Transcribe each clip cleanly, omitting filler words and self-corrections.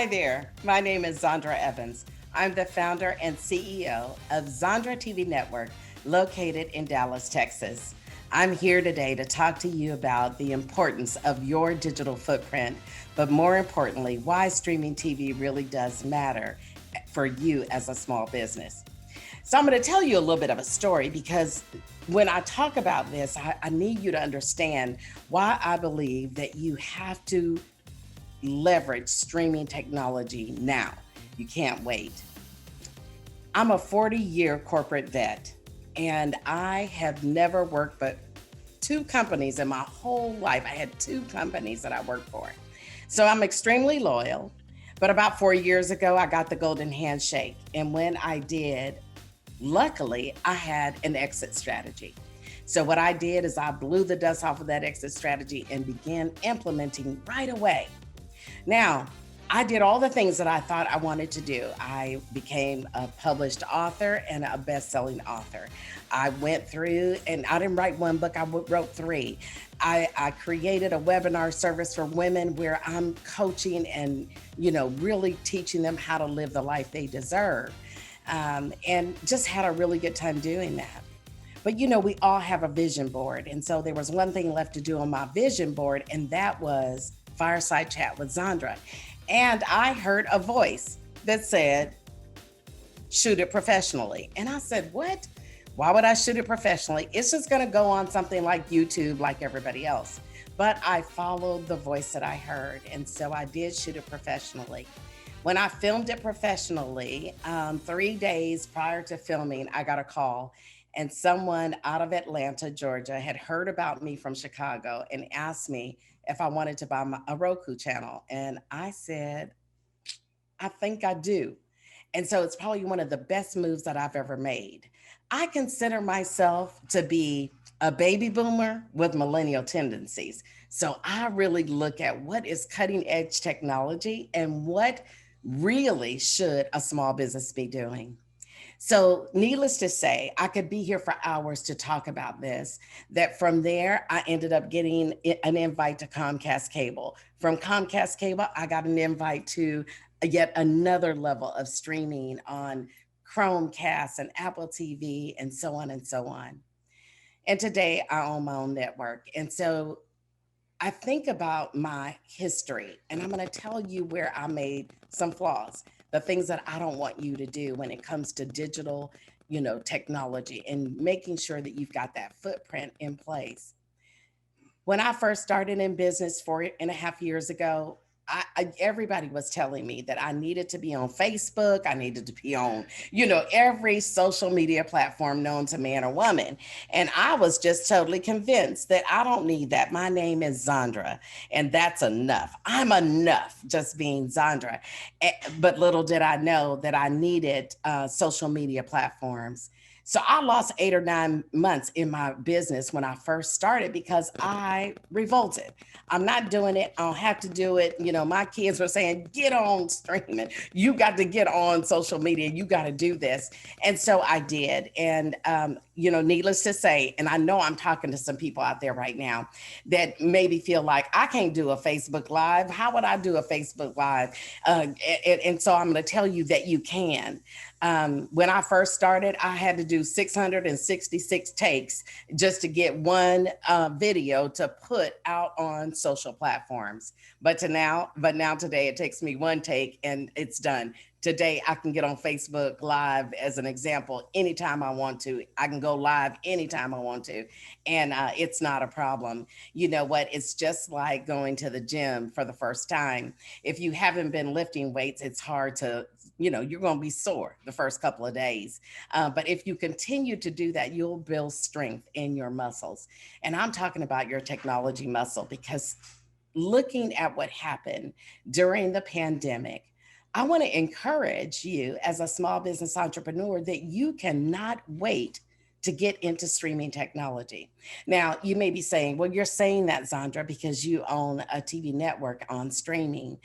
Hi there, my name is Zondra Evans. I'm the founder and CEO of Zondra TV Network, located in Dallas, Texas. I'm here today to talk to you about the importance of your digital footprint, but more importantly, why streaming TV really does matter for you as a small business. So, I'm going to tell you a little bit of a story because when I talk about this, I need you to understand why I believe that you have to leverage streaming technology now. You can't wait. I'm a 40-year corporate vet, and I have never worked but two companies in my whole life. I had two companies that I worked for. So I'm extremely loyal. But about 4 years ago, I got the golden handshake. And when I did, luckily, I had an exit strategy. So what I did is I blew the dust off of that exit strategy and began implementing right away. Now, I did all the things that I thought I wanted to do. I became a published author and a best-selling author. I went through, and I didn't write one book, I wrote three. I created a webinar service for women where I'm coaching and, really teaching them how to live the life they deserve. And just had a really good time doing that. But we all have a vision board. And so there was one thing left to do on my vision board, and that was Fireside Chat with Zondra. And I heard a voice that said, shoot it professionally. And I said, what? Why would I shoot it professionally? It's just going to go on something like YouTube, like everybody else. But I followed the voice that I heard. And so I did shoot it professionally. When I filmed it professionally, 3 days prior to filming, I got a call, and someone out of Atlanta, Georgia, had heard about me from Chicago and asked me if I wanted to buy a Roku channel. And I said, I think I do. And so it's probably one of the best moves that I've ever made. I consider myself to be a baby boomer with millennial tendencies. So I really look at what is cutting edge technology and what really should a small business be doing. So, needless to say, I could be here for hours to talk about this. That from there, I ended up getting an invite to Comcast Cable. From Comcast Cable, I got an invite to yet another level of streaming on Chromecast and Apple TV and so on and so on. And today, I own my own network. And so, I think about my history, and I'm going to tell you where I made some flaws, the things that I don't want you to do when it comes to digital, technology, and making sure that you've got that footprint in place. When I first started in business 4.5 years ago, everybody was telling me that I needed to be on Facebook. I needed to be on, every social media platform known to man or woman. And I was just totally convinced that I don't need that. My name is Zondra, and that's enough. I'm enough just being Zondra. But little did I know that I needed social media platforms. So I lost 8 or 9 months in my business when I first started because I revolted. I'm not doing it. I don't have to do it. My kids were saying, get on streaming. You got to get on social media. You got to do this. And so I did. And, needless to say, and I know I'm talking to some people out there right now that maybe feel like I can't do a Facebook Live. How would I do a Facebook Live? And so I'm going to tell you that you can. When I first started, I had to do 666 takes just to get one video to put out on social platforms. But now today it takes me one take and it's done. Today I can get on Facebook Live as an example anytime I want to. I can go live anytime I want to, and it's not a problem. You know what? It's just like going to the gym for the first time. If you haven't been lifting weights, it's hard to you're going to be sore the first couple of days. But if you continue to do that, you'll build strength in your muscles. And I'm talking about your technology muscle because looking at what happened during the pandemic, I want to encourage you as a small business entrepreneur that you cannot wait to get into streaming technology. Now, you may be saying, well, you're saying that, Zondra, because you own a TV network on streaming.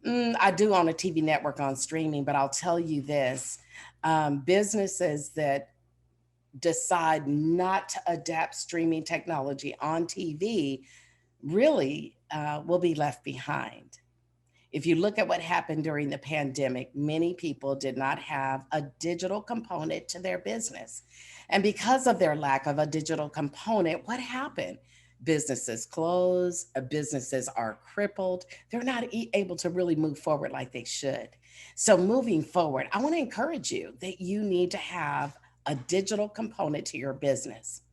I do own a TV network on streaming, but I'll tell you this, businesses that decide not to adapt streaming technology on TV really will be left behind. If you look at what happened during the pandemic, many people did not have a digital component to their business. And because of their lack of a digital component, what happened? Businesses close, businesses are crippled. They're not able to really move forward like they should. So, moving forward, I want to encourage you that you need to have a digital component to your business.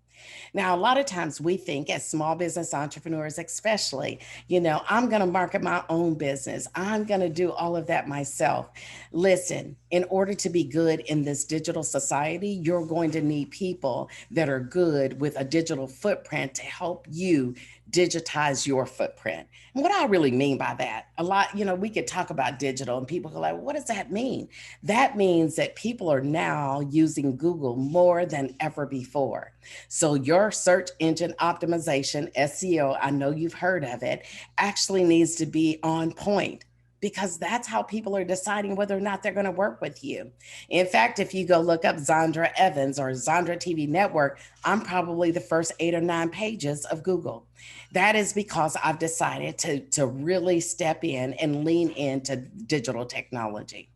Now, a lot of times we think as small business entrepreneurs, especially, I'm going to market my own business. I'm going to do all of that myself. Listen, in order to be good in this digital society, you're going to need people that are good with a digital footprint to help you digitize your footprint. And what I really mean by that, a lot, we could talk about digital and people are like, what does that mean? That means that people are now using Google more than ever before. So your search engine optimization, SEO, I know you've heard of it, actually needs to be on point because that's how people are deciding whether or not they're going to work with you. In fact, if you go look up Zondra Evans or Zondra TV Network, I'm probably the first 8 or 9 pages of Google. That is because I've decided to really step in and lean into digital technology.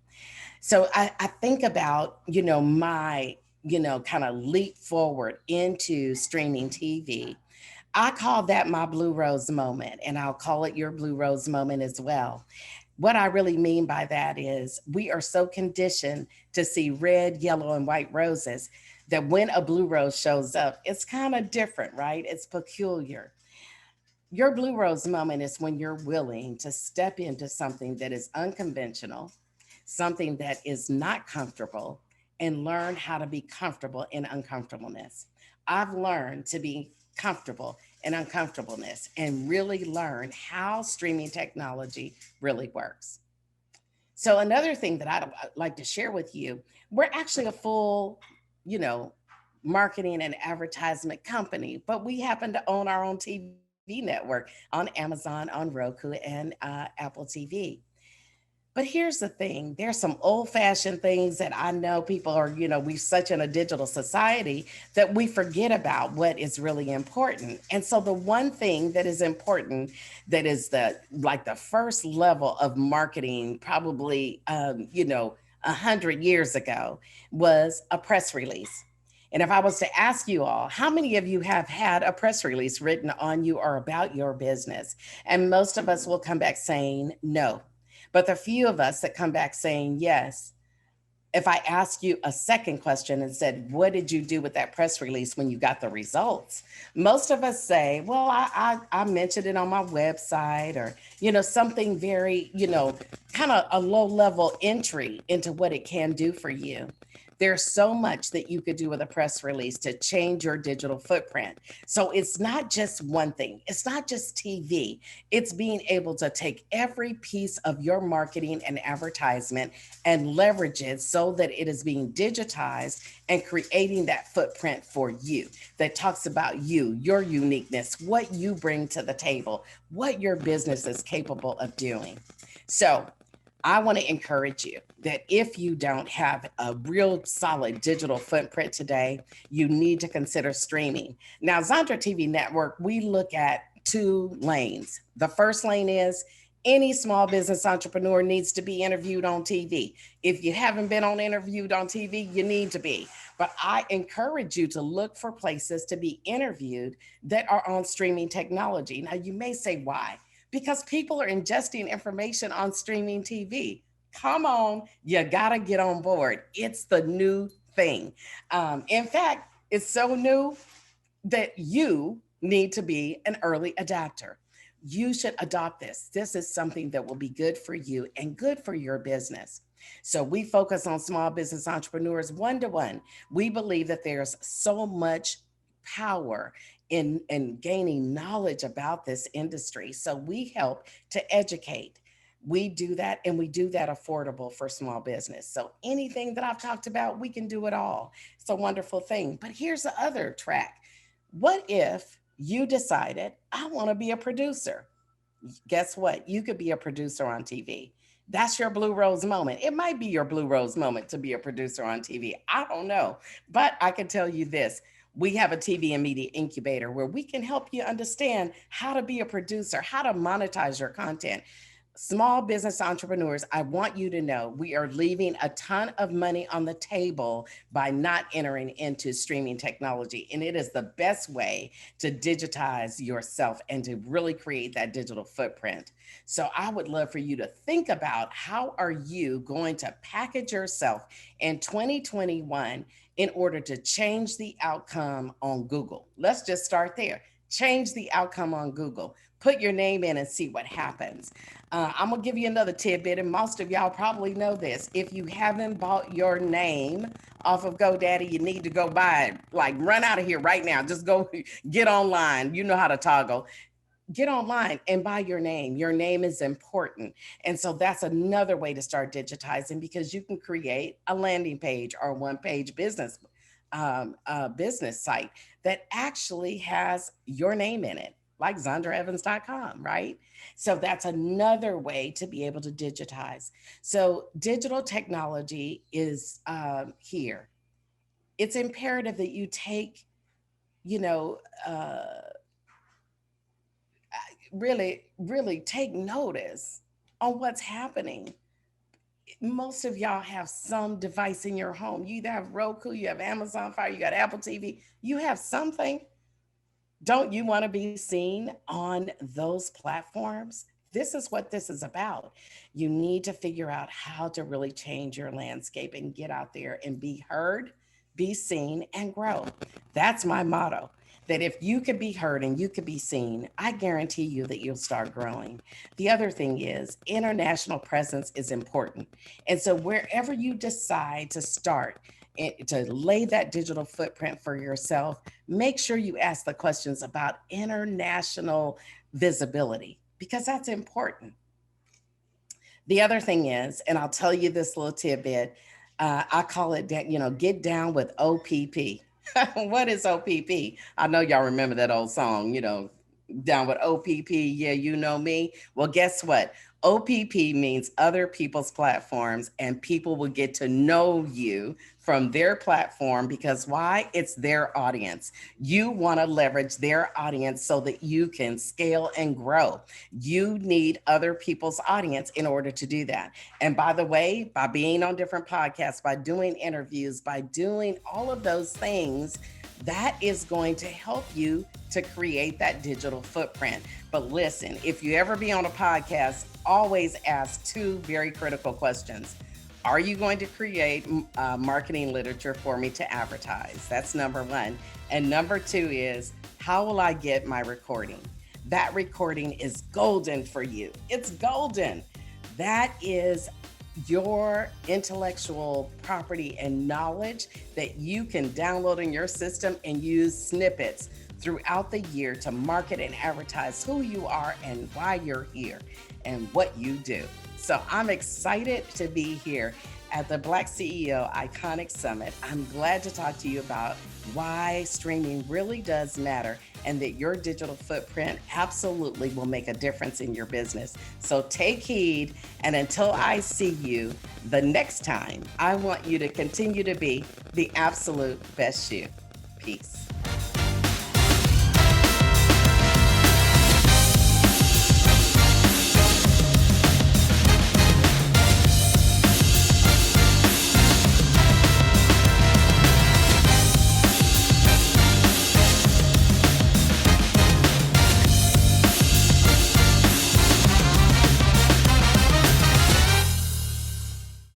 So I think about, my, kind of leap forward into streaming TV. I call that my Blue Rose moment, and I'll call it your Blue Rose moment as well. What I really mean by that is we are so conditioned to see red, yellow, and white roses that when a blue rose shows up, it's kind of different, right? It's peculiar. Your Blue Rose moment is when you're willing to step into something that is unconventional, something that is not comfortable, and learn how to be comfortable in uncomfortableness. I've learned to be comfortable in uncomfortableness and really learn how streaming technology really works. So, another thing that I'd like to share with you, we're actually a full, you know, marketing and advertisement company, but we happen to own our own TV network on Amazon, on Roku, and Apple TV. But here's the thing, there's some old fashioned things that I know people are, we're such in a digital society that we forget about what is really important. And so the one thing that is important, that is the first level of marketing, probably, 100 years ago, was a press release. And if I was to ask you all, how many of you have had a press release written on you or about your business? And most of us will come back saying no. But the few of us that come back saying yes, if I ask you a second question and said, what did you do with that press release when you got the results? Most of us say, well, I mentioned it on my website, or, something very, kind of a low level entry into what it can do for you. There's so much that you could do with a press release to change your digital footprint. So it's not just one thing, it's not just TV. It's being able to take every piece of your marketing and advertisement and leverage it so that it is being digitized and creating that footprint for you that talks about you, your uniqueness, what you bring to the table, what your business is capable of doing. So, I want to encourage you that if you don't have a real solid digital footprint today, you need to consider streaming. Now, Zondra TV Network, we look at 2 lanes. The first lane is any small business entrepreneur needs to be interviewed on TV. If you haven't been interviewed on TV, you need to be. But I encourage you to look for places to be interviewed that are on streaming technology. Now, you may say, why? Because people are ingesting information on streaming TV. Come on, you gotta get on board. It's the new thing. In fact, it's so new that you need to be an early adapter. You should adopt this. This is something that will be good for you and good for your business. So we focus on small business entrepreneurs one to one. We believe that there's so much power in gaining knowledge about this industry. So we help to educate. We do that, and we do that affordable for small business. So anything that I've talked about, we can do it all. It's a wonderful thing. But here's the other track. What if you decided, I want to be a producer? Guess what? You could be a producer on TV. That's your Blue Rose moment. It might be your Blue Rose moment to be a producer on TV. I don't know. But I can tell you this, we have a TV and media incubator where we can help you understand how to be a producer, how to monetize your content. Small business entrepreneurs, I want you to know we are leaving a ton of money on the table by not entering into streaming technology. And it is the best way to digitize yourself and to really create that digital footprint. So I would love for you to think about how are you going to package yourself in 2021 in order to change the outcome on Google. Let's just start there. Change the outcome on Google. Put your name in and see what happens. I'm gonna give you another tidbit, and most of y'all probably know this. If you haven't bought your name off of GoDaddy, you need to go buy it. Like, run out of here right now. Just go get online. You know how to toggle. Get online and buy your name. Your name is important. And so that's another way to start digitizing, because you can create a landing page or one page business site that actually has your name in it, like zondraevans.com, right? So that's another way to be able to digitize. So digital technology is here. It's imperative that you take, you know, really take notice on what's happening. Most of y'all have some device in your home. You either have Roku, you have Amazon Fire, you got Apple TV, you have something. Don't you want to be seen on those platforms? This is what this is about. You need to figure out how to really change your landscape and get out there and be heard, be seen, and grow. That's my motto. That if you could be heard and you could be seen, I guarantee you that you'll start growing. The other thing is, international presence is important. And so, wherever you decide to start, to lay that digital footprint for yourself, make sure you ask the questions about international visibility, because that's important. The other thing is, and I'll tell you this little tidbit, I call it, get down with OPP. What is OPP? I know y'all remember that old song, down with OPP. Yeah, you know me. Well, guess what? OPP means other people's platforms, and people will get to know you from their platform, because why? It's their audience. You want to leverage their audience so that you can scale and grow. You need other people's audience in order to do that. And by the way, by being on different podcasts, by doing interviews, by doing all of those things, that is going to help you to create that digital footprint. But listen, if you ever be on a podcast, always ask two very critical questions. Are you going to create marketing literature for me to advertise? That's number one. And number two is, how will I get my recording? That recording is golden for you. It's golden. That is your intellectual property and knowledge that you can download in your system and use snippets throughout the year to market and advertise who you are and why you're here and what you do. So I'm excited to be here at the BlackCEO Iconic Summit. I'm glad to talk to you about why streaming really does matter, and that your digital footprint absolutely will make a difference in your business. So take heed, and until I see you the next time, I want you to continue to be the absolute best you. Peace.